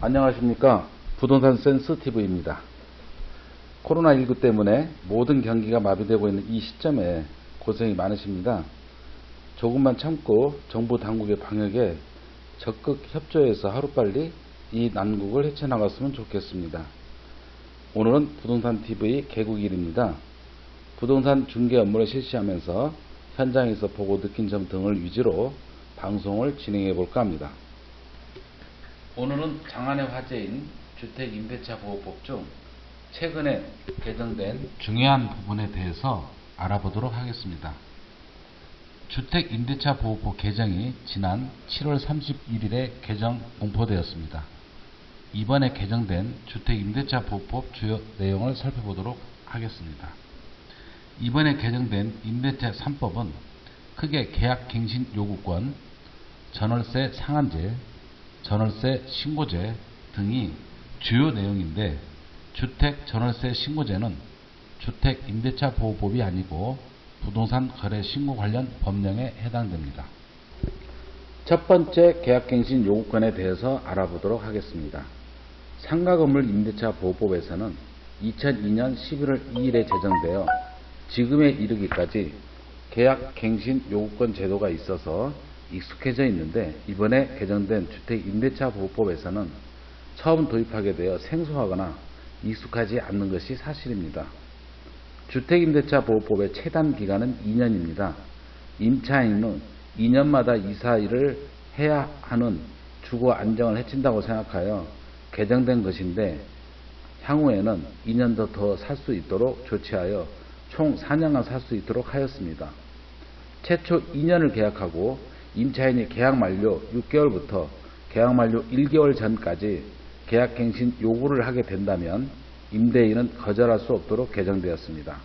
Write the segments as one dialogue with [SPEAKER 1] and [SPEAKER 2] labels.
[SPEAKER 1] 안녕하십니까. 부동산 센스티브입니다. 코로나19 때문에 모든 경기가 마비되고 있는 이 시점에 고생이 많으십니다. 조금만 참고 정부 당국의 방역에 적극 협조해서 하루빨리 이 난국을 헤쳐나갔으면 좋겠습니다. 오늘은 부동산TV 개국일입니다. 부동산 중개 업무를 실시하면서 현장에서 보고 느낀 점 등을 위주로 방송을 진행해 볼까 합니다. 오늘은 장안의 화제인 주택임대차보호법 중 최근에 개정된 중요한 부분에 대해서 알아보도록 하겠습니다. 주택임대차보호법 개정이 지난 7월 31일에 개정 공포되었습니다. 이번에 개정된 주택임대차보호법 주요 내용을 살펴보도록 하겠습니다. 이번에 개정된 임대차 3법은 크게 계약갱신 요구권, 전월세 상한제, 전월세 신고제 등이 주요 내용인데, 주택 전월세 신고제는 주택임대차보호법이 아니고 부동산 거래 신고 관련 법령에 해당됩니다. 첫 번째 계약갱신 요구권에 대해서 알아보도록 하겠습니다. 상가건물 임대차 보호법에서는 2002년 11월 2일에 제정되어 지금에 이르기까지 계약갱신 요구권 제도가 있어서 익숙해져 있는데, 이번에 개정된 주택임대차보호법에서는 처음 도입하게 되어 생소하거나 익숙하지 않는 것이 사실입니다. 주택임대차보호법의 최단 기간은 2년입니다. 임차인은 2년마다 이사를 해야 하는 주거 안정을 해친다고 생각하여 개정된 것인데, 향후에는 2년 더 살 수 있도록 조치하여 총 4년간 살 수 있도록 하였습니다. 최초 2년을 계약하고 임차인이 계약 만료 6개월부터 계약 만료 1개월 전까지 계약갱신 요구를 하게 된다면 임대인은 거절할 수 없도록 개정되었습니다.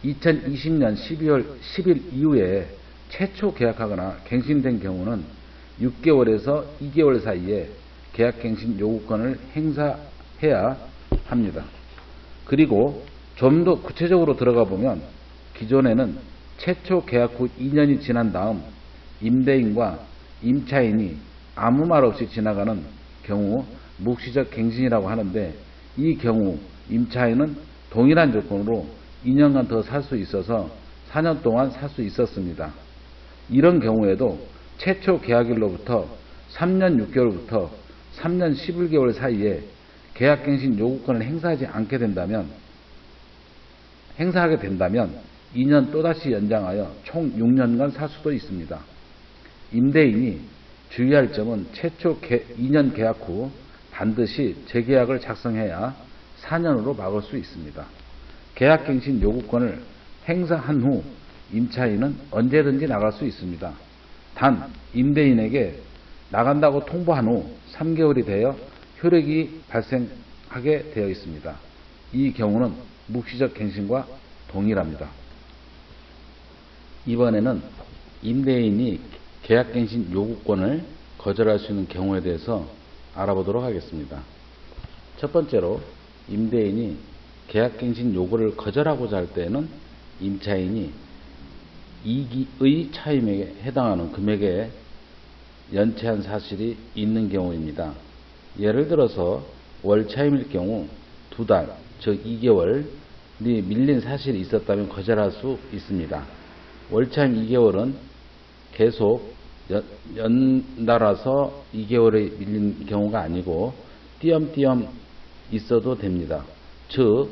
[SPEAKER 1] 2020년 12월 10일 이후에 최초 계약하거나 갱신된 경우는 6개월에서 2개월 사이에 계약갱신 요구권을 행사해야 합니다. 그리고 좀 더 구체적으로 들어가 보면, 기존에는 최초 계약 후 2년이 지난 다음 임대인과 임차인이 아무 말 없이 지나가는 경우 묵시적 갱신이라고 하는데, 이 경우 임차인은 동일한 조건으로 2년간 더 살 수 있어서 4년 동안 살 수 있었습니다. 이런 경우에도 최초 계약일로부터 3년 6개월부터 3년 11개월 사이에 계약갱신 요구권을 행사하게 된다면 2년 또다시 연장하여 총 6년간 살 수도 있습니다. 임대인이 주의할 점은 최초 2년 계약 후 반드시 재계약을 작성해야 4년으로 막을 수 있습니다. 계약갱신 요구권을 행사한 후 임차인은 언제든지 나갈 수 있습니다. 단 임대인에게 나간다고 통보한 후 3개월이 되어 효력이 발생하게 되어 있습니다. 이 경우는 묵시적 갱신과 동일합니다. 이번에는 임대인이 계약갱신 요구권을 거절할 수 있는 경우에 대해서 알아보도록 하겠습니다. 첫 번째로, 임대인이 계약갱신 요구를 거절하고자 할 때에는 임차인이 이기의 차임에 해당하는 금액에 연체한 사실이 있는 경우입니다. 예를 들어서 월차임일 경우 2달, 즉 2개월이 밀린 사실이 있었다면 거절할 수 있습니다. 월차임 2개월은 계속 연달아서 2개월이 밀린 경우가 아니고 띄엄띄엄 있어도 됩니다. 즉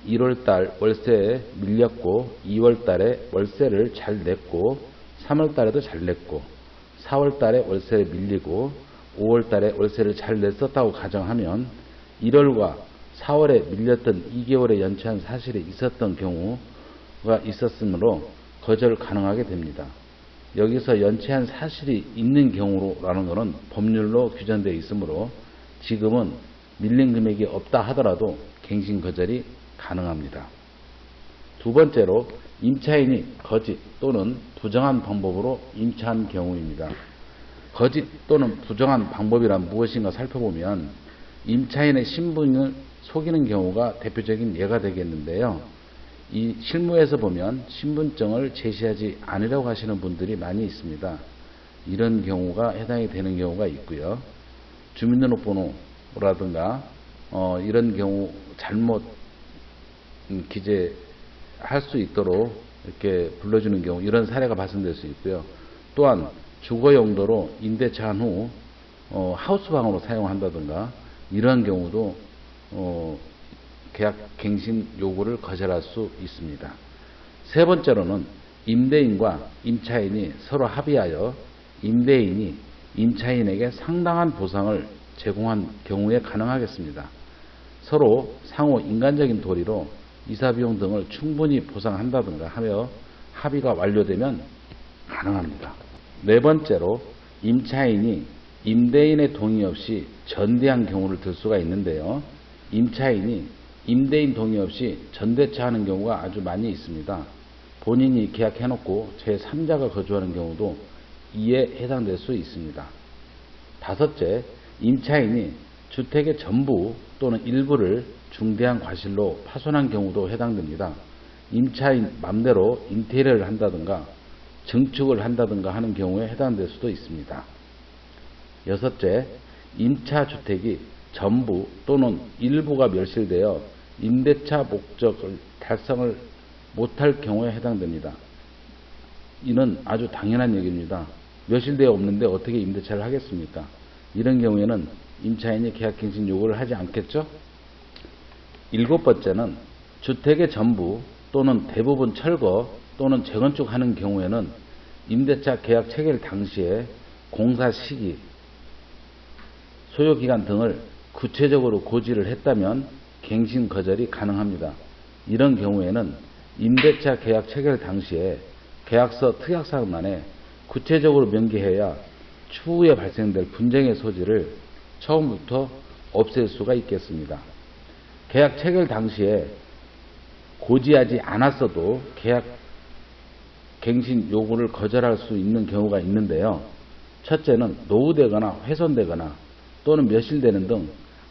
[SPEAKER 1] 1월달 월세에 밀렸고 2월달에 월세를 잘 냈고 3월달에도 잘 냈고 4월달에 월세를 밀리고 5월달에 월세를 잘 냈었다고 가정하면 1월과 4월에 밀렸던 2개월에 연체한 사실이 있었던 경우가 있었으므로 거절 가능하게 됩니다. 여기서 연체한 사실이 있는 경우라는 것은 법률로 규정되어 있으므로 지금은 밀린 금액이 없다 하더라도 갱신 거절이 가능합니다. 두 번째로, 임차인이 거짓 또는 부정한 방법으로 임차한 경우입니다. 거짓 또는 부정한 방법이란 무엇인가 살펴보면 임차인의 신분을 속이는 경우가 대표적인 예가 되겠는데요. 이 실무에서 보면 신분증을 제시하지 않으려고 하시는 분들이 많이 있습니다. 이런 경우가 해당이 되는 경우가 있고요. 주민등록번호 경우라든가 이런 경우 잘못 기재할 수 있도록 이렇게 불러주는 경우, 이런 사례가 발생될 수 있고요. 또한 주거 용도로 임대차한 후 하우스방으로 사용한다든가 이러한 경우도 계약 갱신 요구를 거절할 수 있습니다. 세 번째로는 임대인과 임차인이 서로 합의하여 임대인이 임차인에게 상당한 보상을 제공한 경우에 가능하겠습니다. 서로 상호 인간적인 도리로 이사비용 등을 충분히 보상한다든가 하며 합의가 완료되면 가능합니다. 네 번째로 임차인이 임대인의 동의 없이 전대한 경우를 들 수가 있는데요. 임차인이 임대인 동의 없이 전대차하는 경우가 아주 많이 있습니다. 본인이 계약해놓고 제3자가 거주하는 경우도 이에 해당될 수 있습니다. 다섯째, 임차인이 주택의 전부 또는 일부를 중대한 과실로 파손한 경우도 해당됩니다. 임차인 맘대로 인테리어를 한다든가 증축을 한다든가 하는 경우에 해당될 수도 있습니다. 여섯째, 임차 주택이 전부 또는 일부가 멸실되어 임대차 목적을 달성을 못할 경우에 해당됩니다. 이는 아주 당연한 얘기입니다. 멸실되어 없는데 어떻게 임대차를 하겠습니까? 이런 경우에는 임차인이 계약갱신 요구를 하지 않겠죠? 일곱 번째는 주택의 전부 또는 대부분 철거 또는 재건축하는 경우에는 임대차 계약 체결 당시에 공사 시기, 소요기간 등을 구체적으로 고지를 했다면 갱신 거절이 가능합니다. 이런 경우에는 임대차 계약 체결 당시에 계약서 특약사항란에 구체적으로 명기해야 추후에 발생될 분쟁의 소지를 처음부터 없앨 수가 있겠습니다. 계약 체결 당시에 고지하지 않았어도 계약 갱신 요구를 거절할 수 있는 경우가 있는데요. 첫째는 노후되거나 훼손되거나 또는 멸실되는 등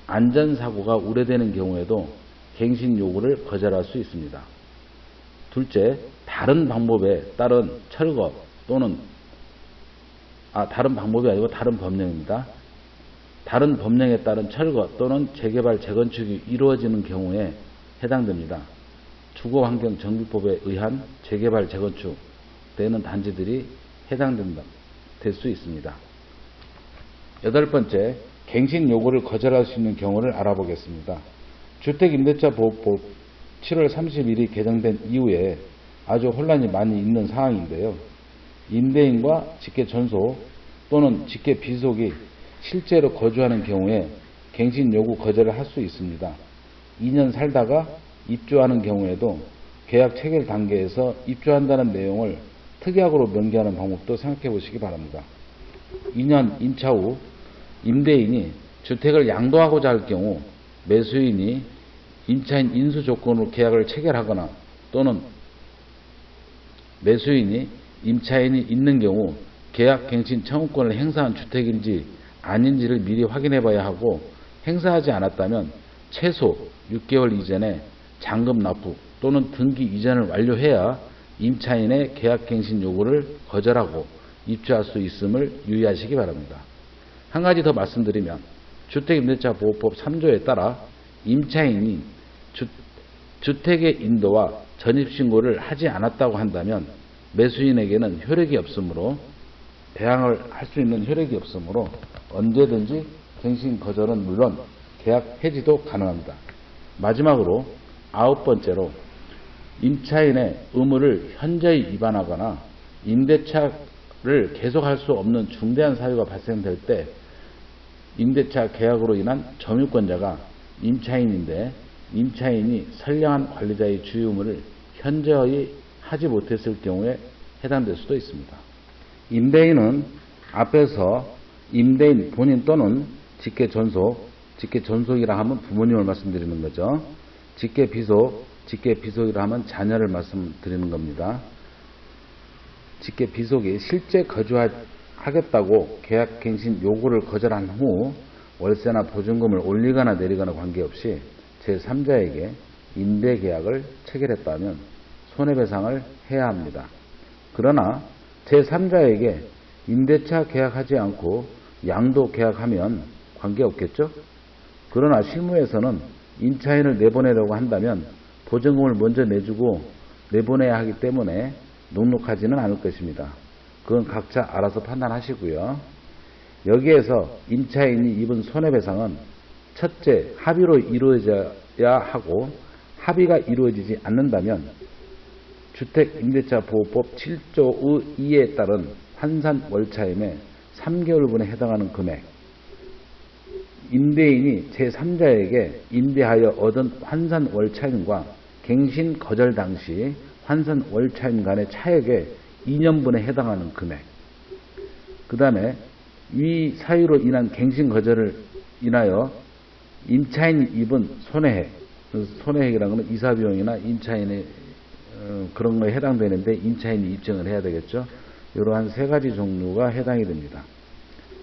[SPEAKER 1] 안전사고가 우려되는 경우에도 갱신 요구를 거절할 수 있습니다. 둘째, 다른 방법에 따른 철거 또는 다른 방법이 아니고 다른 법령입니다. 다른 법령에 따른 철거 또는 재개발, 재건축이 이루어지는 경우에 해당됩니다. 주거환경정비법에 의한 재개발, 재건축 되는 단지들이 될 수 있습니다. 여덟 번째, 갱신 요구를 거절할 수 있는 경우를 알아보겠습니다. 주택임대차보호법 7월 30일이 개정된 이후에 아주 혼란이 많이 있는 상황인데요. 임대인과 직계전소 또는 직계비속이 실제로 거주하는 경우에 갱신 요구 거절을 할 수 있습니다. 2년 살다가 입주하는 경우에도 계약 체결 단계에서 입주한다는 내용을 특약으로 명기하는 방법도 생각해 보시기 바랍니다. 2년 임차 후 임대인이 주택을 양도하고자 할 경우 매수인이 임차인 인수 조건으로 계약을 체결하거나 또는 매수인이 임차인이 있는 경우 계약 갱신 청구권을 행사한 주택인지 아닌지를 미리 확인해 봐야 하고, 행사하지 않았다면 최소 6개월 이전에 잔금 납부 또는 등기 이전을 완료해야 임차인의 계약 갱신 요구를 거절하고 입주할 수 있음을 유의하시기 바랍니다. 한 가지 더 말씀드리면 주택임대차보호법 3조에 따라 임차인이 주택의 인도와 전입신고를 하지 않았다고 한다면 매수인에게는 효력이 없으므로, 대항을 할 수 있는 효력이 없으므로 언제든지 갱신 거절은 물론 계약 해지도 가능합니다. 마지막으로 아홉 번째로 임차인의 의무를 현저히 위반하거나 임대차를 계속할 수 없는 중대한 사유가 발생될 때 임대차 계약으로 인한 점유권자가 임차인인데 임차인이 선량한 관리자의 주의 의무를 현저히 하지 못했을 경우에 해당될 수도 있습니다. 임대인은 앞에서 임대인 본인 또는 직계전속이라 하면 부모님을 말씀드리는 거죠. 직계비속이라 하면 자녀를 말씀드리는 겁니다. 직계비속이 실제 거주하겠다고 계약갱신 요구를 거절한 후 월세나 보증금을 올리거나 내리거나 관계없이 제3자에게 임대계약을 체결했다면 손해배상을 해야 합니다. 그러나 제3자에게 임대차 계약하지 않고 양도 계약하면 관계없겠죠? 그러나 실무에서는 임차인을 내보내려고 한다면 보증금을 먼저 내주고 내보내야 하기 때문에 넉넉하지는 않을 것입니다. 그건 각자 알아서 판단하시고요. 여기에서 임차인이 입은 손해배상은 첫째, 합의로 이루어져야 하고 합의가 이루어지지 않는다면 주택임대차보호법 7조 2에 따른 환산월차임의 3개월분에 해당하는 금액, 임대인이 제3자에게 임대하여 얻은 환산월차임과 갱신 거절 당시 환산월차임 간의 차액의 2년분에 해당하는 금액, 그 다음에 위 사유로 인한 갱신 거절을 인하여 임차인이 입은 손해액, 손해액이라는 건 이사비용이나 임차인의 그런 거에 해당되는데 임차인이 입증을 해야 되겠죠. 이러한 세 가지 종류가 해당이 됩니다.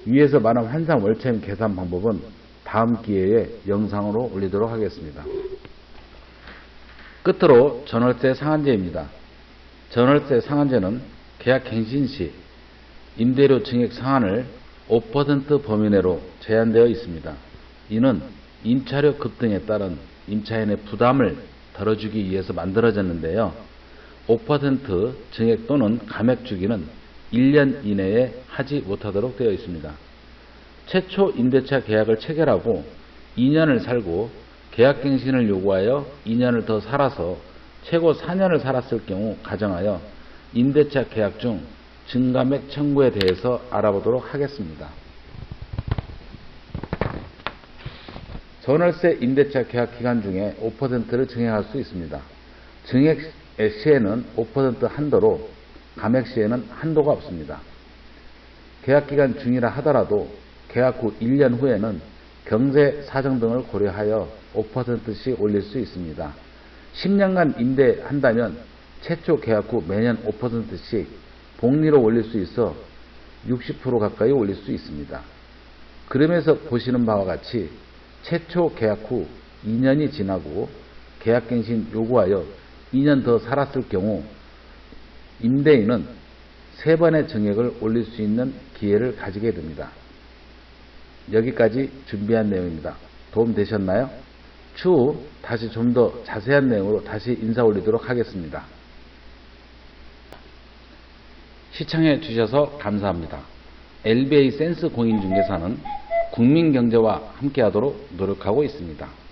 [SPEAKER 1] 위에서 말한 환산 월차임 계산 방법은 다음 기회에 영상으로 올리도록 하겠습니다. 끝으로 전월세 상한제입니다. 전월세 상한제는 계약 갱신 시 임대료 증액 상한을 5% 범위 내로 제한되어 있습니다. 이는 임차료 급등에 따른 임차인의 부담을 덜어주기 위해서 만들어졌는데요. 5% 증액 또는 감액 주기는 1년 이내에 하지 못하도록 되어 있습니다. 최초 임대차 계약을 체결하고 2년을 살고 계약갱신을 요구하여 2년을 더 살아서 최고 4년을 살았을 경우 가정하여 임대차 계약 중 증감액 청구에 대해서 알아보도록 하겠습니다. 전월세 임대차 계약 기간 중에 5%를 증액할 수 있습니다. 증액 시에는 5% 한도로 감액 시에는 한도가 없습니다. 계약 기간 중이라 하더라도 계약 후 1년 후에는 경제 사정 등을 고려하여 5%씩 올릴 수 있습니다. 10년간 임대한다면 최초 계약 후 매년 5%씩 복리로 올릴 수 있어 60% 가까이 올릴 수 있습니다. 그러면서 보시는 바와 같이 최초 계약 후 2년이 지나고 계약갱신 요구하여 2년 더 살았을 경우 임대인은 3번의 증액을 올릴 수 있는 기회를 가지게 됩니다. 여기까지 준비한 내용입니다. 도움 되셨나요? 추후 다시 좀 더 자세한 내용으로 다시 인사 올리도록 하겠습니다. 시청해 주셔서 감사합니다. LBA 센스 공인중개사는 국민경제와 함께하도록 노력하고 있습니다.